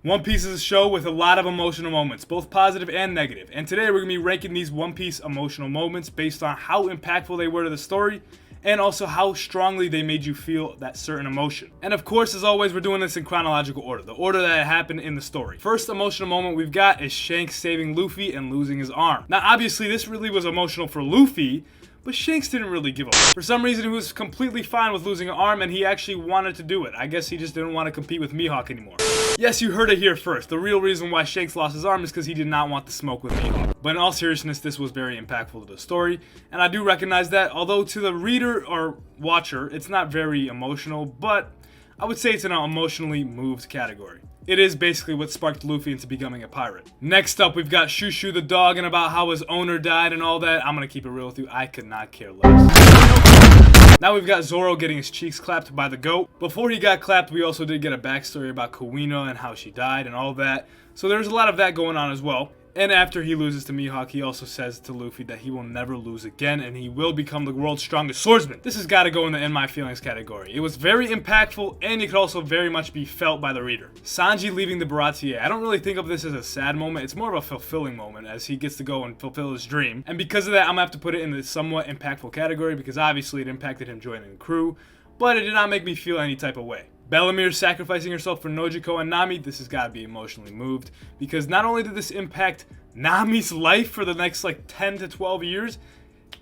One Piece is a show with a lot of emotional moments, both positive and negative. And today we're going to be ranking these One Piece emotional moments based on how impactful they were to the story and also how strongly they made you feel that certain emotion. And of course, as always, we're doing this in chronological order, the order that it happened in the story. First emotional moment we've got is Shanks saving Luffy and losing his arm. Now obviously this really was emotional for Luffy, but Shanks didn't really give up. For some reason, he was completely fine with losing an arm, and he actually wanted to do it. I guess he just didn't want to compete with Mihawk anymore. Yes, you heard it here first. The real reason why Shanks lost his arm is because he did not want to smoke with Mihawk. But in all seriousness, this was very impactful to the story, and I do recognize that, although to the reader or watcher, it's not very emotional, but I would say it's in an emotionally moved category. It is basically what sparked Luffy into becoming a pirate. Next up, we've got Shushu the dog and about how his owner died and all that. I'm gonna keep it real with you. I could not care less. Now we've got Zoro getting his cheeks clapped by the goat. Before he got clapped, we also did get a backstory about Kuina and how she died and all that. So there's a lot of that going on as well. And after he loses to Mihawk, he also says to Luffy that he will never lose again and he will become the world's strongest swordsman. This has got to go in the In My Feelings category. It was very impactful and it could also very much be felt by the reader. Sanji leaving the Baratier. I don't really think of this as a sad moment. It's more of a fulfilling moment as he gets to go and fulfill his dream. And because of that, I'm going to have to put it in the somewhat impactful category because obviously it impacted him joining the crew, but it did not make me feel any type of way. Bellamere sacrificing herself for Nojiko and Nami, this has got to be emotionally moved because not only did this impact Nami's life for the next 10 to 12 years,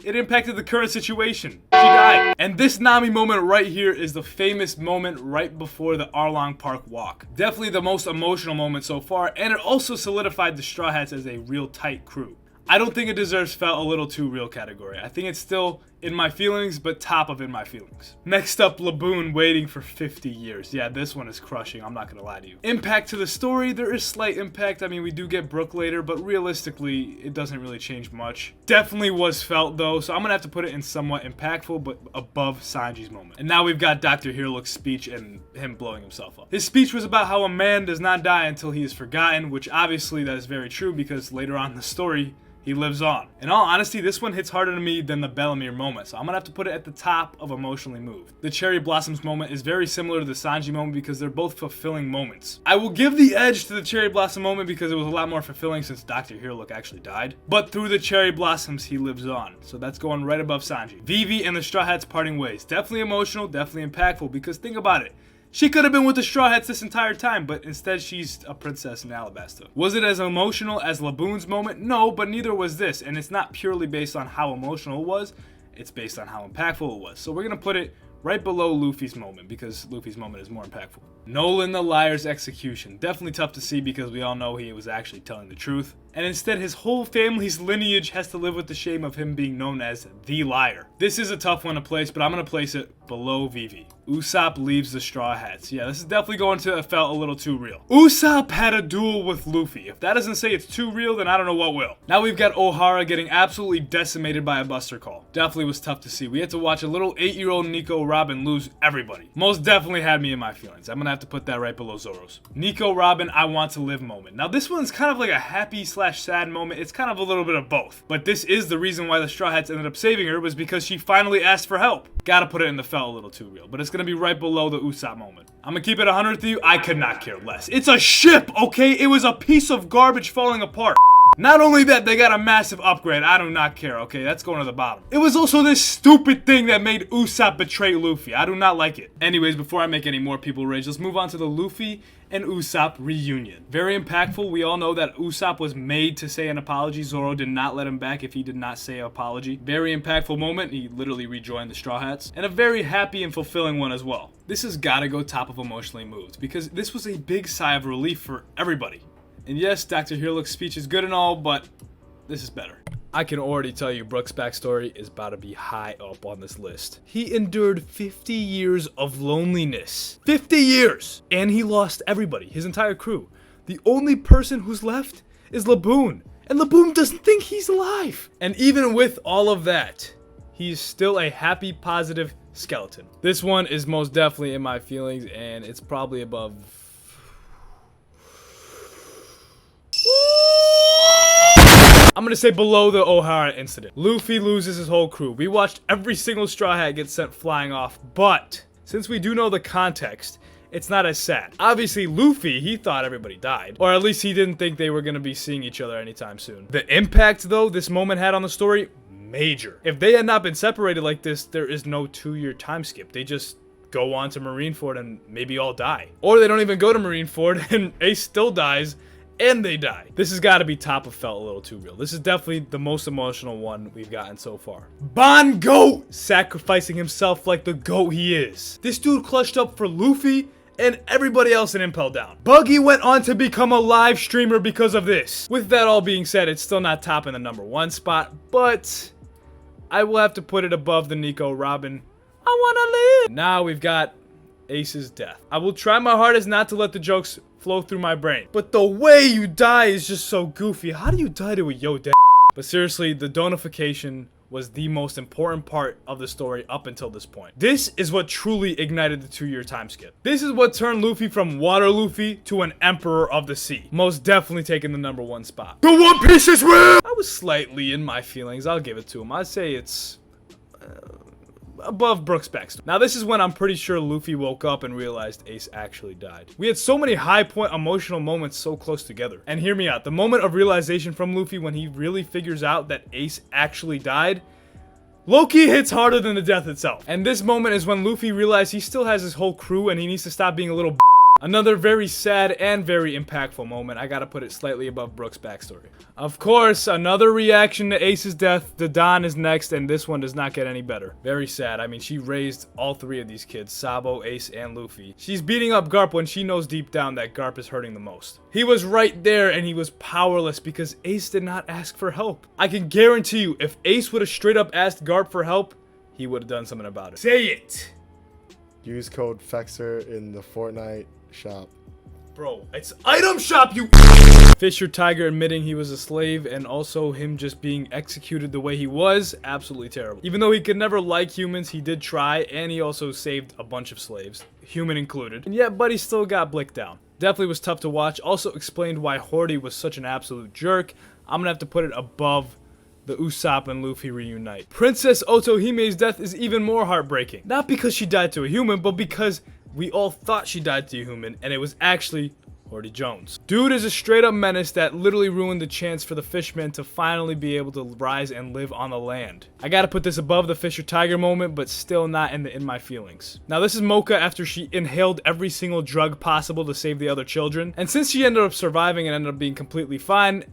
it impacted the current situation. She died. And this Nami moment right here is the famous moment right before the Arlong Park walk. Definitely the most emotional moment so far, and it also solidified the Straw Hats as a real tight crew. I don't think it deserves felt a little too real category. I think it's still in my feelings, but top of in my feelings. Next up, Laboon waiting for 50 years. Yeah, this one is crushing, I'm not gonna lie to you. Impact to the story, there is slight impact. I mean, we do get Brook later, but realistically, it doesn't really change much. Definitely was felt though, so I'm gonna have to put it in somewhat impactful, but above Sanji's moment. And now we've got Dr. Hirulook's speech and him blowing himself up. His speech was about how a man does not die until he is forgotten, which obviously that is very true because later on in the story, he lives on. In all honesty, this one hits harder to me than the Bellamere moment, so I'm gonna have to put it at the top of emotionally moved. The Cherry Blossoms moment is very similar to the Sanji moment because they're both fulfilling moments. I will give the edge to the Cherry Blossom moment because it was a lot more fulfilling since Dr. Hirulook actually died. But through the Cherry Blossoms, he lives on. So that's going right above Sanji. Vivi and the Straw Hats parting ways. Definitely emotional, definitely impactful because think about it. She could have been with the Straw Hats this entire time, but instead she's a princess in Alabasta. Was it as emotional as Laboon's moment? No, but neither was this, and it's not purely based on how emotional it was, it's based on how impactful it was. So we're gonna put it right below Luffy's moment, because Luffy's moment is more impactful. Nolan the Liar's execution. Definitely tough to see because we all know he was actually telling the truth. And instead his whole family's lineage has to live with the shame of him being known as the Liar. This is a tough one to place, but I'm going to place it below Vivi. Usopp leaves the Straw Hats. Yeah, this is definitely going to have felt a little too real. Usopp had a duel with Luffy. If that doesn't say it's too real, then I don't know what will. Now we've got Ohara getting absolutely decimated by a Buster Call. Definitely was tough to see. We had to watch a little 8-year-old Nico Robin lose everybody. Most definitely had me in my feelings. I'm going to have to put that right below Zoro's. Nico Robin, I want to live moment. Now this one's kind of like a happy / sad moment. It's kind of a little bit of both. But this is the reason why the Straw Hats ended up saving her was because she finally asked for help. Gotta put it in the felt a little too real. But it's gonna be right below the Usopp moment. I'm gonna keep it 100 with you. I could not care less. It's a ship, okay? It was a piece of garbage falling apart. Not only that, they got a massive upgrade. I do not care, okay? That's going to the bottom. It was also this stupid thing that made Usopp betray Luffy. I do not like it. Anyways, before I make any more people rage, let's move on to the Luffy and Usopp reunion. Very impactful. We all know that Usopp was made to say an apology. Zoro did not let him back if he did not say an apology. Very impactful moment. He literally rejoined the Straw Hats. And a very happy and fulfilling one as well. This has got to go top of emotionally moved because this was a big sigh of relief for everybody. And yes, Dr. Hirulook's speech is good and all, but this is better. I can already tell you Brook's backstory is about to be high up on this list. He endured 50 years of loneliness. 50 years! And he lost everybody, his entire crew. The only person who's left is Laboon. And Laboon doesn't think he's alive. And even with all of that, he's still a happy, positive skeleton. This one is most definitely in my feelings, and it's probably above... I'm gonna say below the Ohara incident. Luffy loses his whole crew. We watched every single Straw Hat get sent flying off, but since we do know the context, it's not as sad. Obviously, Luffy, he thought everybody died. Or at least he didn't think they were going to be seeing each other anytime soon. The impact, though, this moment had on the story, major. If they had not been separated like this, there is no 2-year time skip. They just go on to Marineford and maybe all die. Or they don't even go to Marineford and Ace still dies and they die. This has got to be top of Felt a Little Too Real. This is definitely the most emotional one we've gotten so far. Bon Goat sacrificing himself like the goat he is. This dude clutched up for Luffy and everybody else in Impel Down. Buggy went on to become a live streamer because of this. With that all being said, it's still not topping the #1 spot, but I will have to put it above the Nico Robin I wanna live. Now we've got Ace's death. I will try my hardest not to let the jokes flow through my brain, but the way you die is just so goofy. How do you die to a yo dad? But seriously, the donification was the most important part of the story up until this point. This is what truly ignited the 2-year time skip. This is what turned Luffy from Water Luffy to an Emperor of the Sea. Most definitely taking the #1 spot. The One Piece is real! I was slightly in my feelings. I'll give it to him. I'd say it's above Brook's backstory. Now this is when I'm pretty sure Luffy woke up and realized Ace actually died. We had so many high point emotional moments so close together. And hear me out, the moment of realization from Luffy when he really figures out that Ace actually died, low-key hits harder than the death itself. And this moment is when Luffy realized he still has his whole crew and he needs to stop being a little Another very sad and very impactful moment. I gotta put it slightly above Brook's backstory. Of course, another reaction to Ace's death. The Don is next, and this one does not get any better. Very sad. I mean, she raised all 3 of these kids, Sabo, Ace, and Luffy. She's beating up Garp when she knows deep down that Garp is hurting the most. He was right there, and he was powerless because Ace did not ask for help. I can guarantee you, if Ace would have straight up asked Garp for help, he would have done something about it. Say it! Use code FEXR in the Fortnite shop. Bro, it's item shop, you Fisher Tiger admitting he was a slave and also him just being executed the way he was, absolutely terrible. Even though he could never like humans, he did try, and he also saved a bunch of slaves, human included. And yet, Buddy still got blicked down. Definitely was tough to watch. Also explained why Horty was such an absolute jerk. I'm gonna have to put it above the Usopp and Luffy reunite. Princess Otohime's death is even more heartbreaking. Not because she died to a human, but because we all thought she died to a human, and it was actually Horty Jones. Dude is a straight up menace that literally ruined the chance for the Fishman to finally be able to rise and live on the land. I gotta put this above the Fisher Tiger moment, but still not in my feelings. Now this is Mocha after she inhaled every single drug possible to save the other children, and since she ended up surviving and ended up being completely fine,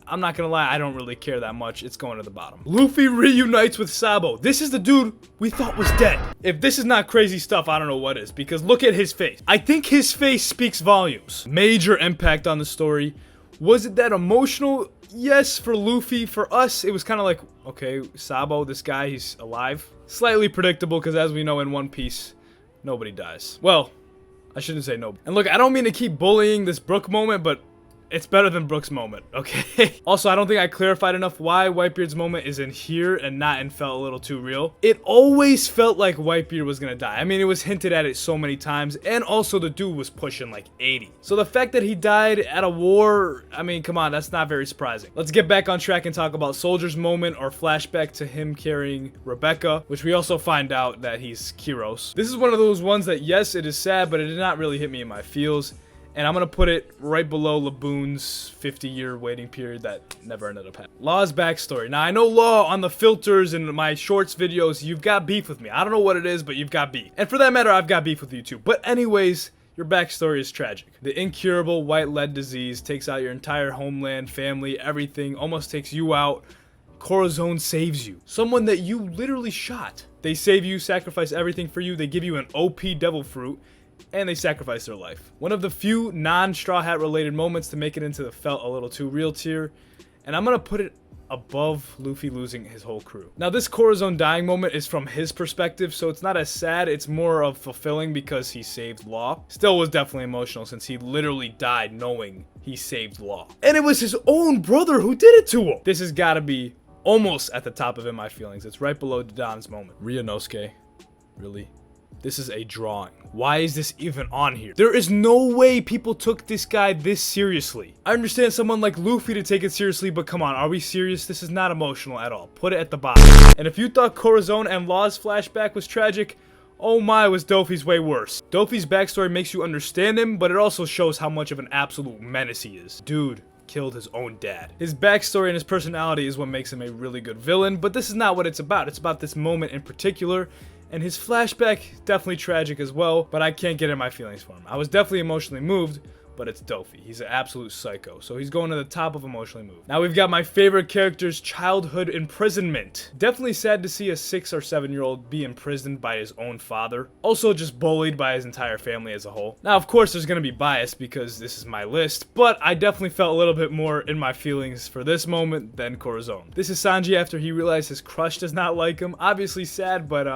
I'm not gonna lie, I don't really care that much. It's going to the bottom. Luffy reunites with Sabo. This is the dude we thought was dead. If this is not crazy stuff, I don't know what is, because look at his face. I think his face speaks volumes. Major impact on the story. Was it that emotional? Yes, for Luffy. For us, it was kind of like, okay, Sabo, this guy, he's alive. Slightly predictable, because as we know in One Piece, nobody dies. Well, I shouldn't say no. And look, I don't mean to keep bullying this Brook moment, but it's better than Brook's moment, okay? Also, I don't think I clarified enough why Whitebeard's moment is in here and not in Felt a Little Too Real. It always felt like Whitebeard was gonna die. I mean, it was hinted at it so many times, and also the dude was pushing like 80. So the fact that he died at a war, I mean, come on, that's not very surprising. Let's get back on track and talk about Soldier's moment, or flashback to him carrying Rebecca, which we also find out that he's Kiros. This is one of those ones that, yes, it is sad, but it did not really hit me in my feels. And I'm going to put it right below Laboon's 50-year waiting period that never ended up happening. Law's backstory. Now, I know Law on the filters and my shorts videos, you've got beef with me. I don't know what it is, but you've got beef. And for that matter, I've got beef with you too. But anyways, your backstory is tragic. The incurable white lead disease takes out your entire homeland, family, everything, almost takes you out. Corazon saves you. Someone that you literally shot. They save you, sacrifice everything for you. They give you an OP devil fruit, and they sacrifice their life. One of the few non-Straw Hat related moments to make it into the Felt a Little Too Real tier, and I'm gonna put it above Luffy losing his whole crew. Now this Corazon dying moment is from his perspective, so it's not as sad, it's more of fulfilling because he saved Law. Still was definitely emotional since he literally died knowing he saved Law. And it was his own brother who did it to him! This has gotta be almost at the top of In My Feelings. It's right below Don's moment. Ryunosuke, really? This is a drawing. Why is this even on here? There is no way people took this guy this seriously. I understand someone like Luffy to take it seriously, but come on, are we serious? This is not emotional at all. Put it at the bottom. And if you thought Corazon and Law's flashback was tragic, Oh my, was Dofi's way worse. Dofi's backstory makes you understand him, but it also shows how much of an absolute menace he is. Dude killed his own dad. His backstory and his personality is what makes him a really good villain, but this is not what it's about. It's about this moment in particular, and his flashback, definitely tragic as well, but I can't get in my feelings for him. I was definitely emotionally moved, but it's Dofi. He's an absolute psycho, so he's going to the top of emotionally moved. Now we've got my favorite character's childhood imprisonment. Definitely sad to see a 6 or 7-year-old be imprisoned by his own father. Also just bullied by his entire family as a whole. Now of course there's going to be bias because this is my list, but I definitely felt a little bit more in my feelings for this moment than Corazon. This is Sanji after he realized his crush does not like him. Obviously sad, but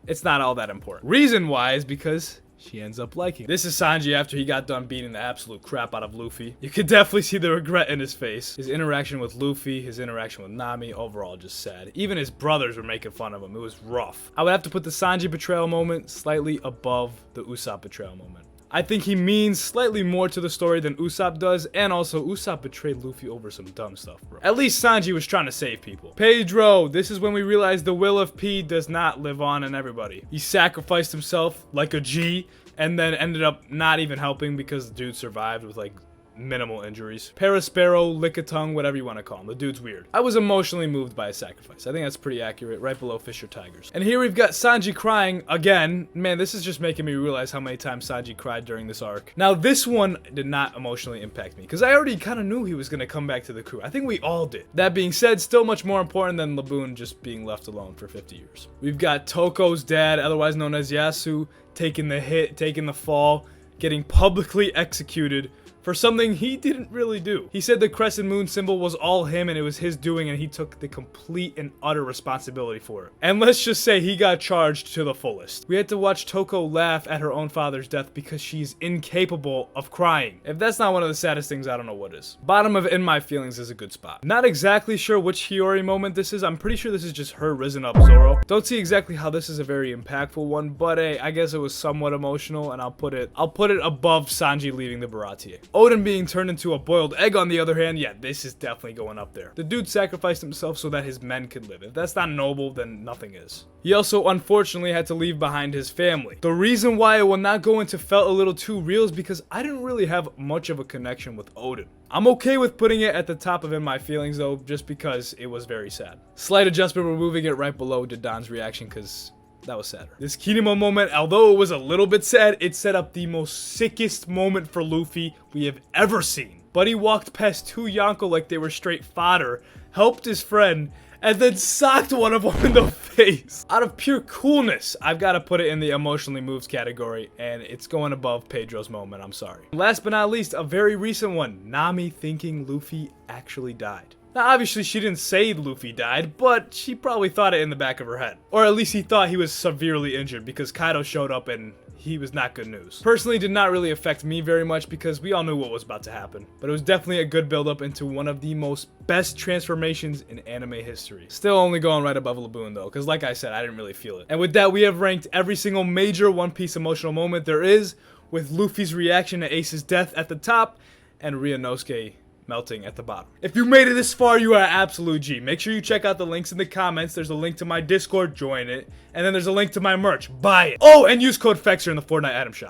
it's not all that important. Reason why is because she ends up liking. This is Sanji after he got done beating the absolute crap out of Luffy. You could definitely see the regret in his face. His interaction with Luffy, his interaction with Nami, overall just sad. Even his brothers were making fun of him. It was rough. I would have to put the Sanji betrayal moment slightly above the Usopp betrayal moment. I think he means slightly more to the story than Usopp does, and also Usopp betrayed Luffy over some dumb stuff, bro. At least Sanji was trying to save people. Pedro, this is when we realized the will of P does not live on in everybody. He sacrificed himself like a G, and then ended up not even helping because the dude survived with like minimal injuries. Parasparrow, Lickitung, whatever you want to call him. The dude's weird. I was emotionally moved by his sacrifice. I think that's pretty accurate, right below Fisher Tigers. And here we've got Sanji crying again. Man, this is just making me realize how many times Sanji cried during this arc. Now, this one did not emotionally impact me because I already kind of knew he was going to come back to the crew. I think we all did. That being said, still much more important than Laboon just being left alone for 50 years. We've got Toko's dad, otherwise known as Yasu, taking the hit, taking the fall, getting publicly executed for something he didn't really do. He said the crescent moon symbol was all him and it was his doing and he took the complete and utter responsibility for it. And let's just say he got charged to the fullest. We had to watch Toko laugh at her own father's death because she's incapable of crying. If that's not one of the saddest things, I don't know what is. Bottom of In My Feelings is a good spot. Not exactly sure which Hiyori moment this is. I'm pretty sure this is just her risen up Zoro. Don't see exactly how this is a very impactful one, but hey, I guess it was somewhat emotional and I'll put it above Sanji leaving the Baratie. Oden being turned into a boiled egg, on the other hand, yeah, this is definitely going up there. The dude sacrificed himself so that his men could live. If that's not noble, then nothing is. He also unfortunately had to leave behind his family. The reason why I will not go into felt a little too real is because I didn't really have much of a connection with Oden. I'm okay with putting it at the top of In My Feelings though, just because it was very sad. Slight adjustment, we're moving it right below Dadan's reaction because that was sadder. This Kinemo moment, although it was a little bit sad, it set up the most sickest moment for Luffy we have ever seen. Buddy walked past two Yonko like they were straight fodder, helped his friend, and then socked one of them in the face. Out of pure coolness, I've got to put it in the emotionally moved category, and it's going above Pedro's moment, I'm sorry. Last but not least, a very recent one, Nami thinking Luffy actually died. Now, obviously, she didn't say Luffy died, but she probably thought it in the back of her head. Or at least he thought he was severely injured because Kaido showed up and he was not good news. Personally, did not really affect me very much because we all knew what was about to happen. But it was definitely a good build-up into one of the most best transformations in anime history. Still only going right above Laboon though, because like I said, I didn't really feel it. And with that, we have ranked every single major One Piece emotional moment there is, with Luffy's reaction to Ace's death at the top, and Ryunosuke melting at the bottom. If you made it this far, you are an absolute G. Make sure you check out the links in the comments. There's a link to my Discord, join it. And then there's a link to my merch, buy it. Oh, and use code FEXR in the Fortnite item shop.